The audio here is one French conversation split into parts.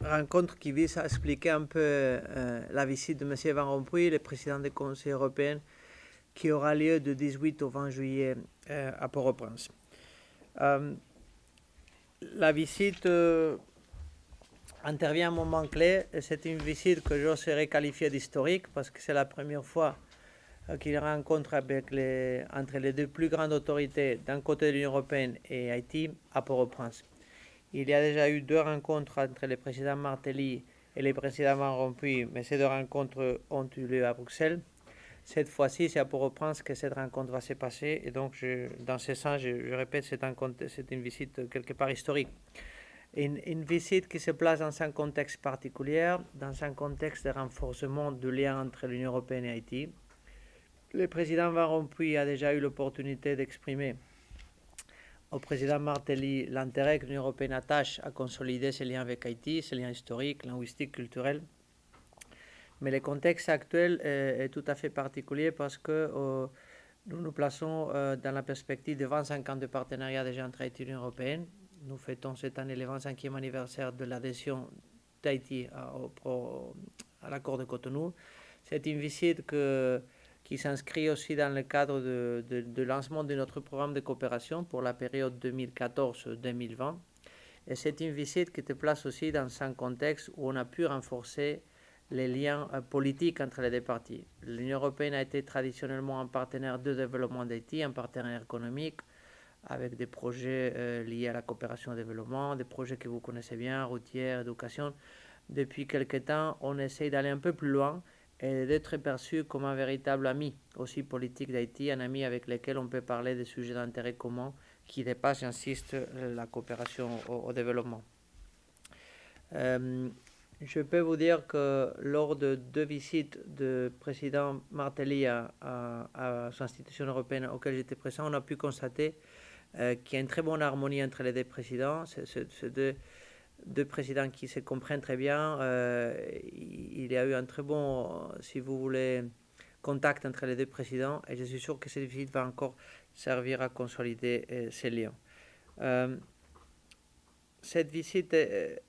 rencontre qui vise à expliquer un peu la visite de M. Van Rompuy, le président du Conseil européen, qui aura lieu du 18 au 20 juillet à Port-au-Prince. La visite intervient à un moment clé. C'est une visite que j'oserais qualifier d'historique parce que c'est la première fois qu'il rencontre entre les deux plus grandes autorités d'un côté de l'Union européenne et Haïti à Port-au-Prince. Il y a déjà eu 2 rencontres entre le président Martelly et le président Van Rompuy, mais ces 2 rencontres ont eu lieu à Bruxelles. Cette fois-ci, c'est à Port-au-Prince que cette rencontre va se passer. Et donc, dans ce sens, je répète, c'est une visite quelque part historique. Une visite qui se place dans un contexte particulier, dans un contexte de renforcement du lien entre l'Union européenne et Haïti. Le président Van Rompuy a déjà eu l'opportunité d'exprimer au président Martelly l'intérêt que l'Union européenne attache à consolider ses liens avec Haïti, ses liens historiques, linguistiques, culturels. Mais le contexte actuel est tout à fait particulier parce que nous nous plaçons dans la perspective de 25 ans de partenariat déjà entre Haïti et l'Union européenne. Nous fêtons cette année le 25e anniversaire de l'adhésion d'Haïti à l'accord de Cotonou. C'est une visite qui s'inscrit aussi dans le cadre de lancement de notre programme de coopération pour la période 2014-2020. Et c'est une visite qui te place aussi dans un contexte où on a pu renforcer les liens politiques entre les deux parties. L'Union européenne a été traditionnellement un partenaire de développement d'Haïti, un partenaire économique, avec des projets liés à la coopération au développement, des projets que vous connaissez bien, routière, éducation. Depuis quelque temps, on essaie d'aller un peu plus loin et d'être perçu comme un véritable ami, aussi politique d'Haïti, un ami avec lequel on peut parler des sujets d'intérêt commun qui dépassent, j'insiste, la coopération au développement. Je peux vous dire que lors de 2 visites du président Martelly à l'institution européenne auxquelles j'étais présent, on a pu constater qu'il y a une très bonne harmonie entre les 2 présidents. C'est deux présidents qui se comprennent très bien. Il y a eu un très bon, si vous voulez, contact entre les 2 présidents et je suis sûr que cette visite va encore servir à consolider ces liens. Cette visite est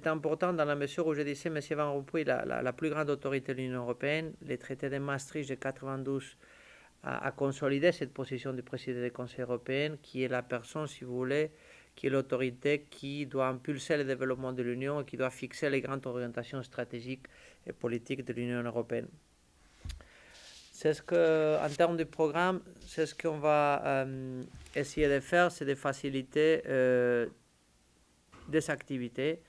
importante dans la mesure où je disais, M. Van Rompuy, la plus grande autorité de l'Union européenne, le traité de Maastricht de 92 a consolidé cette position du président du Conseil européen, qui est la personne, si vous voulez, qui est l'autorité qui doit impulser le développement de l'Union et qui doit fixer les grandes orientations stratégiques et politiques de l'Union européenne. C'est ce que, en termes de programme, c'est ce qu'on va essayer de faire, c'est de faciliter des activités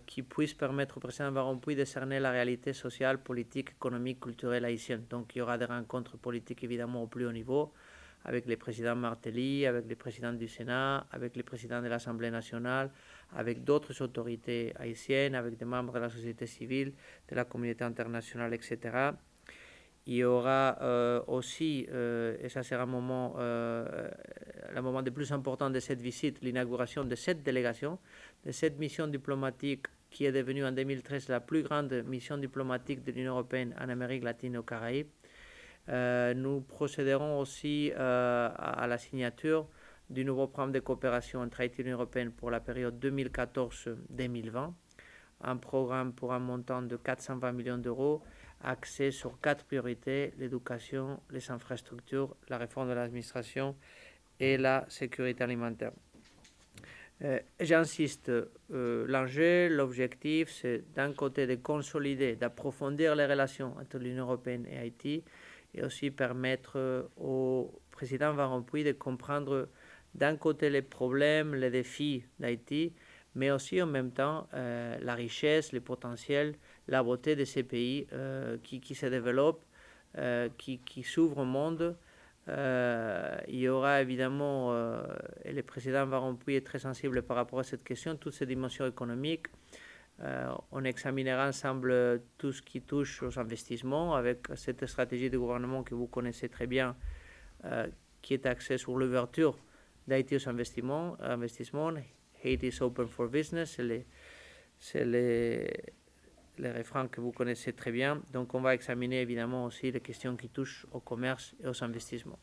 qui puissent permettre au président Van Rompuy de cerner la réalité sociale, politique, économique, culturelle haïtienne. Donc il y aura des rencontres politiques évidemment au plus haut niveau, avec le président Martelly, avec le président du Sénat, avec le président de l'Assemblée nationale, avec d'autres autorités haïtiennes, avec des membres de la société civile, de la communauté internationale, etc. Il y aura aussi, et ça sera le moment le plus important de cette visite, l'inauguration de cette délégation, de cette mission diplomatique qui est devenue en 2013 la plus grande mission diplomatique de l'Union européenne en Amérique latine et aux Caraïbes. Nous procéderons aussi à la signature du nouveau programme de coopération entre Haïti et l'Union européenne pour la période 2014-2020, un programme pour un montant de 420 millions d'euros, axé sur 4 priorités, l'éducation, les infrastructures, la réforme de l'administration et la sécurité alimentaire. J'insiste, l'enjeu, l'objectif, c'est d'un côté de consolider, d'approfondir les relations entre l'Union européenne et Haïti et aussi permettre au président Van Rompuy de comprendre d'un côté les problèmes, les défis d'Haïti, mais aussi en même temps la richesse, le potentiel, la beauté de ces pays qui se développent, qui s'ouvrent au monde. Il y aura évidemment, et le président Van Rompuy est très sensible par rapport à cette question, toutes ces dimensions économiques. On examinera ensemble tout ce qui touche aux investissements avec cette stratégie de gouvernement que vous connaissez très bien, qui est axée sur l'ouverture d'Haïti aux investissements. Haiti is open for business, c'est les refrains que vous connaissez très bien. Donc on va examiner évidemment aussi les questions qui touchent au commerce et aux investissements.